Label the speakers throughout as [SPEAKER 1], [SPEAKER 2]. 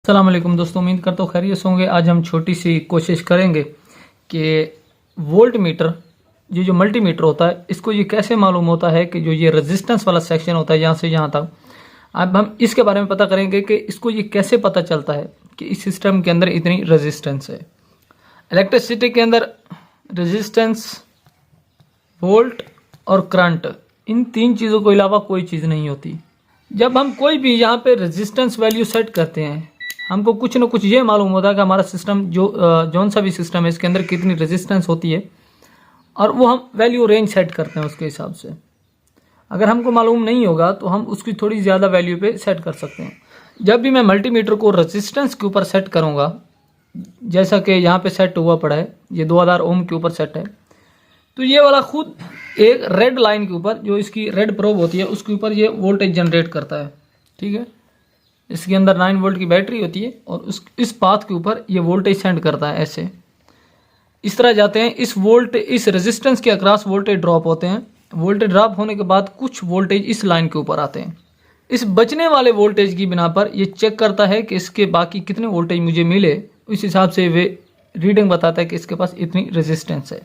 [SPEAKER 1] अस्सलाम वालेकुम दोस्तों, उम्मीद करता हूँ खैरियत होंगे। आज हम छोटी सी कोशिश करेंगे कि वोल्ट मीटर जो मल्टीमीटर होता है इसको ये कैसे मालूम होता है कि जो ये रेजिस्टेंस वाला सेक्शन होता है यहाँ से यहाँ तक, अब हम इसके बारे में पता करेंगे कि इसको ये कैसे पता चलता है कि इस सिस्टम के अंदर इतनी रेजिस्टेंस है। इलेक्ट्रिसिटी के अंदर रेजिस्टेंस, वोल्ट और करंट, इन तीन चीज़ों के अलावा कोई चीज़ नहीं होती। जब हम कोई भी यहाँ पे रेजिस्टेंस वैल्यू सेट करते हैं, हमको कुछ ना कुछ ये मालूम होता है कि हमारा सिस्टम जौन सा भी सिस्टम है इसके अंदर कितनी रेजिस्टेंस होती है, और वो हम वैल्यू रेंज सेट करते हैं उसके हिसाब से। अगर हमको मालूम नहीं होगा तो हम उसकी थोड़ी ज़्यादा वैल्यू पे सेट कर सकते हैं। जब भी मैं मल्टीमीटर को रेजिस्टेंस के ऊपर सेट करूँगा, जैसा कि यहाँ पे सेट हुआ पड़ा है, ये 2000 ओम के ऊपर सेट है, तो ये वाला खुद एक रेड लाइन के ऊपर, जो इसकी रेड प्रोब होती है उसके ऊपर ये वोल्टेज जनरेट करता है। ठीक है, इसके अंदर 9 वोल्ट की बैटरी होती है और इस पाथ के ऊपर ये वोल्टेज सेंड करता है। ऐसे इस तरह जाते हैं, इस रेजिस्टेंस के अक्रॉस वोल्टेज ड्रॉप होते हैं। वोल्टेज ड्रॉप होने के बाद कुछ वोल्टेज इस लाइन के ऊपर आते हैं। इस बचने वाले वोल्टेज की बिना पर ये चेक करता है कि इसके बाकी कितने वोल्टेज मुझे मिले, उस हिसाब से वे रीडिंग बताता है कि इसके पास इतनी रेजिस्टेंस है।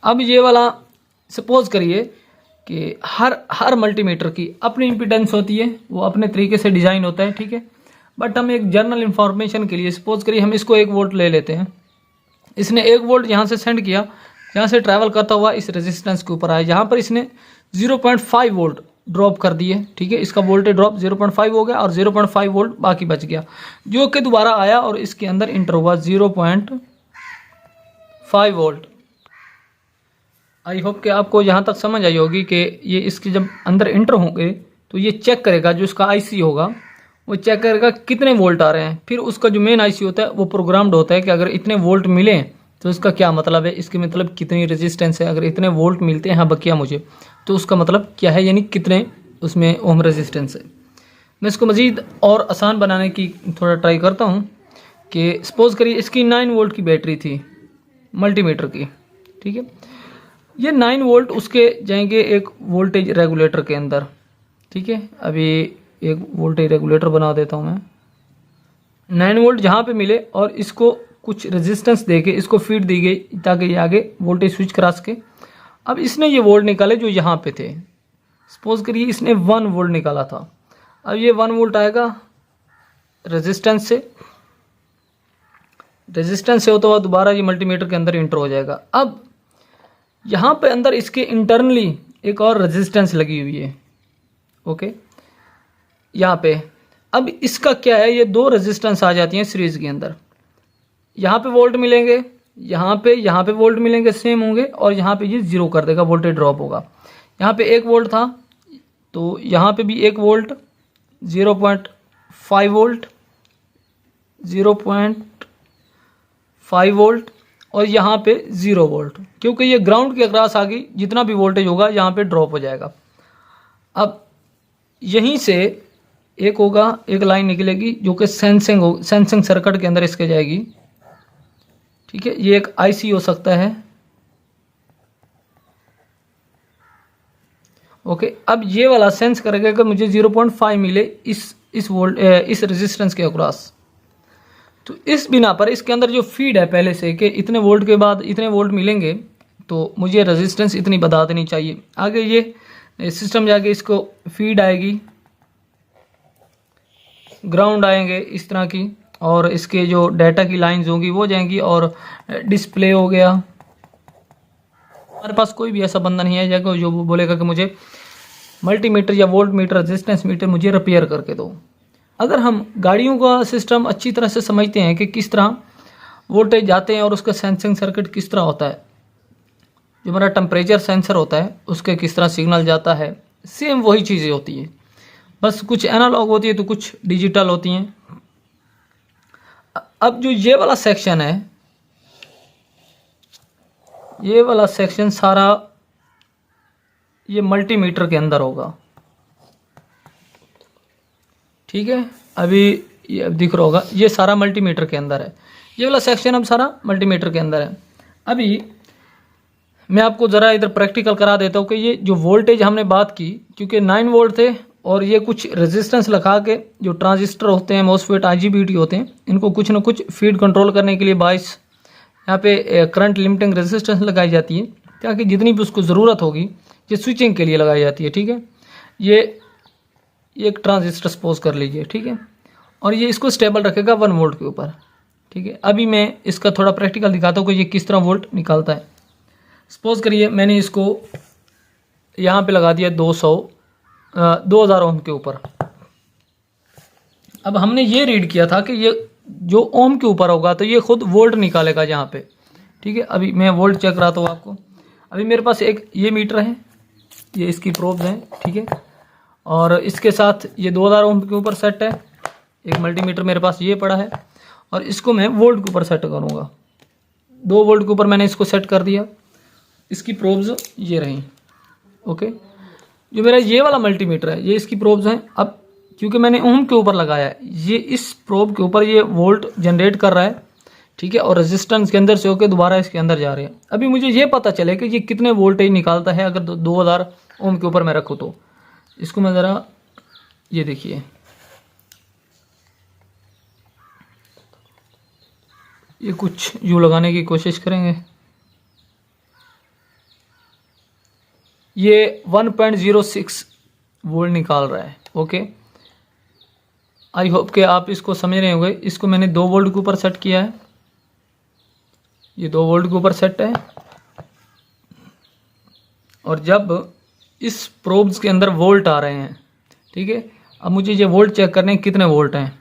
[SPEAKER 1] अब ये वाला सपोज करिए कि हर मल्टीमीटर की अपनी इम्पीडेंस होती है, वो अपने तरीके से डिज़ाइन होता है। ठीक है, बट हम एक जनरल इंफॉर्मेशन के लिए सपोज करिए हम इसको 1 वोल्ट ले लेते हैं। इसने 1 वोल्ट यहाँ से सेंड किया, यहाँ से ट्रैवल करता हुआ इस रेजिस्टेंस के ऊपर आया, यहाँ पर इसने 0.5 वोल्ट ड्रॉप कर दिए। ठीक है, इसका वोल्टेज ड्रॉप 0.5 हो गया और 0.5 वोल्ट बाकी बच गया, जो कि दोबारा आया और इसके अंदर इंटर हुआ 0.5 वोल्ट। आई होप कि आपको यहाँ तक समझ आई होगी कि ये इसके जब अंदर इंटर होंगे तो ये चेक करेगा, जो इसका आईसी होगा वो चेक करेगा कितने वोल्ट आ रहे हैं। फिर उसका जो मेन आईसी होता है वो प्रोग्राम्ड होता है कि अगर इतने वोल्ट मिले तो इसका क्या मतलब है, इसके मतलब कितनी रेजिस्टेंस है। अगर इतने वोल्ट मिलते हैं हाँ बकिया मुझे, तो उसका मतलब क्या है, यानी कितने उसमें ओम रेजिस्टेंस है। मैं इसको मज़ीद और आसान बनाने की थोड़ा ट्राई करता हूँ कि सपोज़ करिए इसकी 9 वोल्ट की बैटरी थी मल्टीमीटर की। ठीक है, ये 9 वोल्ट उसके जाएंगे एक वोल्टेज रेगुलेटर के अंदर। ठीक है, अभी एक वोल्टेज रेगुलेटर बना देता हूँ मैं। 9 वोल्ट जहाँ पे मिले और इसको कुछ रेजिस्टेंस देके इसको फीड दी गई ताकि ये आगे वोल्टेज स्विच करा सके। अब इसने ये वोल्ट निकाले जो यहाँ पे थे, सपोज करिए इसने 1 वोल्ट निकाला था। अब ये 1 वोल्ट आएगा रेजिस्टेंस से होता हुआ दोबारा ये मल्टीमीटर के अंदर इंटर हो जाएगा। अब यहाँ पे अंदर इसके इंटरनली एक और रेजिस्टेंस लगी हुई है। ओके, यहाँ पे अब इसका क्या है, ये 2 रेजिस्टेंस आ जाती हैं सीरीज के अंदर। यहाँ पे वोल्ट मिलेंगे, यहाँ पे वोल्ट मिलेंगे, सेम होंगे, और यहाँ पे ये 0 कर देगा, वोल्टेज ड्रॉप होगा। यहाँ पे 1 वोल्ट था तो यहाँ पे भी 1 वोल्ट, 0.5 वोल्ट, 0.5 वोल्ट, और यहाँ पे 0 वोल्ट, क्योंकि ये ग्राउंड के अक्रॉस आ गई, जितना भी वोल्टेज होगा यहाँ पे ड्रॉप हो जाएगा। अब यहीं से एक होगा, एक लाइन निकलेगी जो कि सेंसिंग सर्किट के अंदर इसके जाएगी। ठीक है, ये एक आईसी हो सकता है। ओके, अब ये वाला सेंस करेगा कि मुझे 0.5 मिले इस रेजिस्टेंस के अक्रॉस। तो इस बिना पर इसके अंदर जो फीड है पहले से कि इतने वोल्ट के बाद इतने वोल्ट मिलेंगे तो मुझे रेजिस्टेंस इतनी बता देनी चाहिए। आगे ये सिस्टम जाके इसको फीड आएगी, ग्राउंड आएंगे इस तरह की, और इसके जो डाटा की लाइंस होंगी वो जाएंगी, और डिस्प्ले हो गया। हमारे पास कोई भी ऐसा बंदा नहीं है जो बोलेगा कि मुझे मल्टीमीटर या वोल्ट मीटर, रेजिस्टेंस मीटर मुझे रिपेयर करके दो। अगर हम गाड़ियों का सिस्टम अच्छी तरह से समझते हैं कि किस तरह वोल्टेज जाते हैं और उसका सेंसिंग सर्किट किस तरह होता है, जो हमारा टेम्परेचर सेंसर होता है उसके किस तरह सिग्नल जाता है, सेम वही चीज़ें होती हैं, बस कुछ एनालॉग होती है तो कुछ डिजिटल होती हैं। अब जो ये वाला सेक्शन है, ये वाला सेक्शन सारा ये मल्टीमीटर के अंदर होगा। ठीक है, अभी ये अब दिख रहा होगा, ये सारा मल्टीमीटर के अंदर है। ये वाला सेक्शन अब सारा मल्टीमीटर के अंदर है। अभी मैं आपको ज़रा इधर प्रैक्टिकल करा देता हूँ कि ये जो वोल्टेज हमने बात की, क्योंकि 9 वोल्ट थे और ये कुछ रेजिस्टेंस लगा के जो ट्रांजिस्टर होते हैं, मॉसफेट, आईजीबीटी होते हैं, इनको कुछ ना कुछ फीड कंट्रोल करने के लिए बायस यहाँ पे करंट लिमिटिंग रेजिस्टेंस लगाई जाती है, ताकि जितनी भी उसको ज़रूरत होगी ये स्विचिंग के लिए लगाई जाती है। ठीक है, ये एक ट्रांजिस्टर सपोज कर लीजिए। ठीक है, और ये इसको स्टेबल रखेगा 1 वोल्ट के ऊपर। ठीक है, अभी मैं इसका थोड़ा प्रैक्टिकल दिखाता हूँ कि ये किस तरह वोल्ट निकालता है। सपोज करिए मैंने इसको यहाँ पे लगा दिया 2000 ओम के ऊपर। अब हमने ये रीड किया था कि ये जो ओम के ऊपर होगा तो ये खुद वोल्ट निकालेगा यहाँ पे। ठीक है, अभी मैं वोल्ट चेक कराता हूँ आपको। अभी मेरे पास एक ये मीटर है, ये इसकी प्रोब्स हैं। ठीक है, और इसके साथ ये 2000 ओम के ऊपर सेट है। एक मल्टीमीटर मेरे पास ये पड़ा है और इसको मैं वोल्ट के ऊपर सेट करूँगा। 2 वोल्ट के ऊपर मैंने इसको सेट कर दिया। इसकी प्रोब्स ये रही। ओके, जो मेरा ये वाला मल्टीमीटर है ये इसकी प्रोब्स हैं। अब क्योंकि मैंने ओम के ऊपर लगाया है, ये इस प्रोब के ऊपर ये वोल्ट जनरेट कर रहा है। ठीक है, और रेजिस्टेंस के अंदर से होकर दोबारा इसके अंदर जा रहे हैं। अभी मुझे ये पता चले कि ये कितने वोल्टेज निकालता है अगर 2000 ओम के ऊपर मैं रखूँ तो। इसको मैं ज़रा ये देखिए, ये कुछ यूँ लगाने की कोशिश करेंगे। ये 1.06 वोल्ट निकाल रहा है। ओके, आई होप कि आप इसको समझ रहे होंगे। इसको मैंने 2 वोल्ट के ऊपर सेट किया है, ये 2 वोल्ट के ऊपर सेट है। और जब इस प्रोब्स के अंदर वोल्ट आ रहे हैं, ठीक है, अब मुझे ये वोल्ट चेक करने हैं कितने वोल्ट हैं।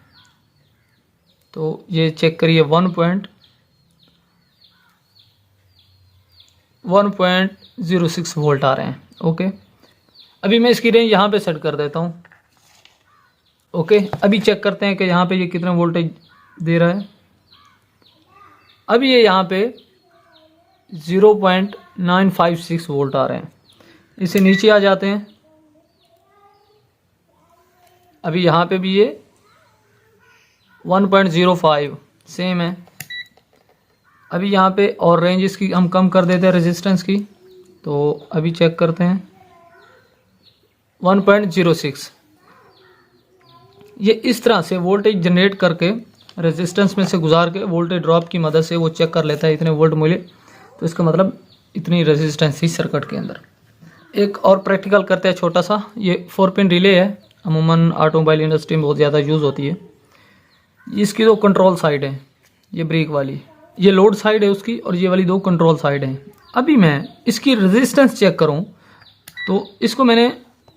[SPEAKER 1] तो ये चेक करिए 1.06 वोल्ट आ रहे हैं। ओके, अभी मैं इसकी रेंज यहाँ पे सेट कर देता हूँ। ओके, अभी चेक करते हैं कि यहाँ पे ये कितना वोल्टेज दे रहा है। अभी ये यहाँ पे 0.956 वोल्ट आ रहे हैं। इसे नीचे आ जाते हैं। अभी यहाँ पे भी ये 1.05 सेम है। अभी यहाँ पे और रेंज इसकी हम कम कर देते हैं रेजिस्टेंस की। तो अभी चेक करते हैं 1.06। ये इस तरह से वोल्टेज जनरेट करके रेजिस्टेंस में से गुजार के वोल्टेज ड्रॉप की मदद से वो चेक कर लेता है इतने वोल्ट मिले, तो इसका मतलब इतनी रेजिस्टेंस ही सर्किट के अंदर। एक और प्रैक्टिकल करते हैं छोटा सा। ये 4 पिन रिले है, अमूमन ऑटोमोबाइल इंडस्ट्री में बहुत ज़्यादा यूज़ होती है। इसकी 2 कंट्रोल साइड है, ये ब्रेक वाली, ये लोड साइड है उसकी, और ये वाली 2 कंट्रोल साइड हैं। अभी मैं इसकी रेजिस्टेंस चेक करूं तो इसको मैंने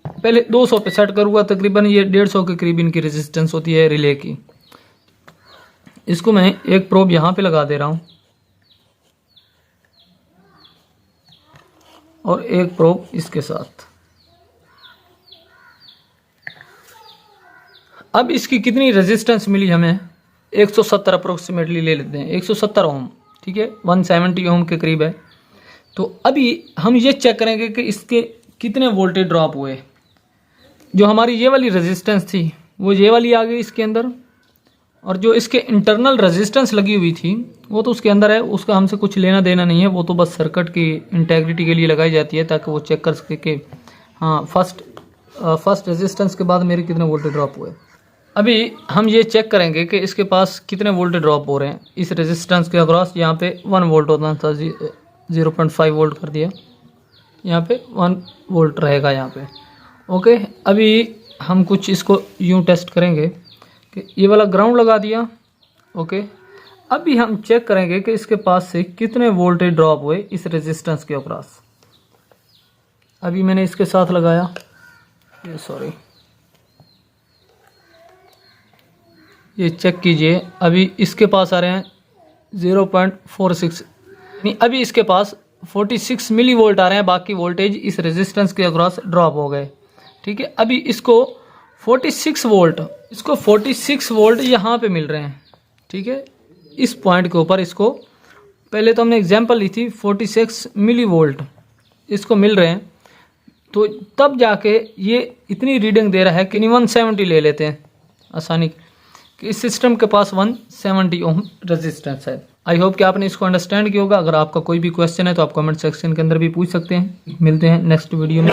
[SPEAKER 1] पहले 200 पे सेट करूँगा। तकरीबन ये 150 के करीब इनकी रेजिस्टेंस होती है रिले की। इसको मैं एक प्रोब यहाँ पे लगा दे रहा हूँ और एक प्रोब इसके साथ। अब इसकी कितनी रेजिस्टेंस मिली हमें, 170 अप्रोक्सीमेटली ले लेते हैं, 170 ओम। ठीक है, 170 ओम के करीब है। तो अभी हम ये चेक करेंगे कि इसके कितने वोल्टेज ड्रॉप हुए। जो हमारी ये वाली रेजिस्टेंस थी वो ये वाली आ गई इसके अंदर, और जो इसके इंटरनल रेजिस्टेंस लगी हुई थी वो तो उसके अंदर है, उसका हमसे कुछ लेना देना नहीं है। वो तो बस सर्किट की इंटेग्रिटी के लिए लगाई जाती है, ताकि वो चेक कर सके कि हाँ फर्स्ट रेजिस्टेंस के बाद मेरे कितने वोल्टेज ड्रॉप हुए। अभी हम ये चेक करेंगे कि इसके पास कितने वोल्टेज ड्रॉप हो रहे हैं इस रेजिस्टेंस के अक्रॉस। यहाँ पे 1 वोल्ट होता था, 0.5 वोल्ट कर दिया, यहाँ पे 1 वोल्ट रहेगा यहाँ पे। ओके, अभी हम कुछ इसको यूँ टेस्ट करेंगे कि ये वाला ग्राउंड लगा दिया। ओके, अभी हम चेक करेंगे कि इसके पास से कितने वोल्टेज ड्रॉप हुए इस रेजिस्टेंस के अक्रॉस। अभी मैंने इसके साथ लगाया, ये चेक कीजिए। अभी इसके पास आ रहे हैं 0.46, अभी इसके पास 46 मिली वोल्ट आ रहे हैं। बाकी वोल्टेज इस रेजिस्टेंस के अक्रॉस ड्रॉप हो गए। ठीक है, अभी इसको 46 वोल्ट यहाँ पे मिल रहे हैं। ठीक है, इस पॉइंट के ऊपर इसको, पहले तो हमने एग्जांपल ली थी 46 मिली वोल्ट इसको मिल रहे हैं। तो तब जाके ये इतनी रीडिंग दे रहा है कि 170 ले लेते हैं आसानी कि इस सिस्टम के पास 170 ओम रेजिस्टेंस है। आई होप कि आपने इसको अंडरस्टैंड किया होगा। अगर आपका कोई भी क्वेश्चन है तो आप कमेंट सेक्शन के अंदर भी पूछ सकते हैं। मिलते हैं नेक्स्ट वीडियो में।